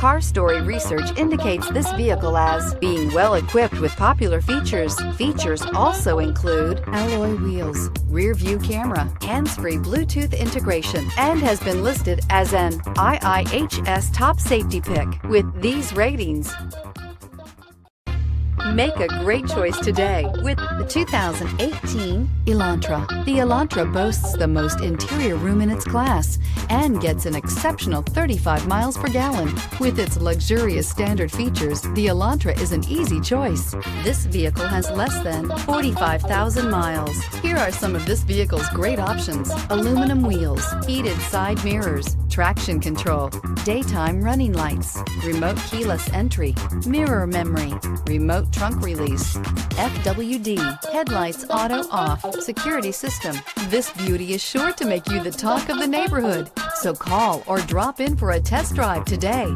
Car Story research indicates this vehicle as being well equipped with popular features. Features also include alloy wheels, rear view camera, hands-free Bluetooth integration, and has been listed as an IIHS top safety pick with these ratings. Make a great choice today with the 2018 Elantra. The Elantra boasts the most interior room in its class and gets an exceptional 35 miles per gallon. With its luxurious standard features, the Elantra is an easy choice. This vehicle has less than 45,000 miles. Here are some of this vehicle's great options: aluminum wheels, heated side mirrors, traction control, daytime running lights, remote keyless entry, mirror memory, remote trunk release, FWD, headlights auto off, security system. This beauty is sure to make you the talk of the neighborhood. So call or drop in for a test drive today.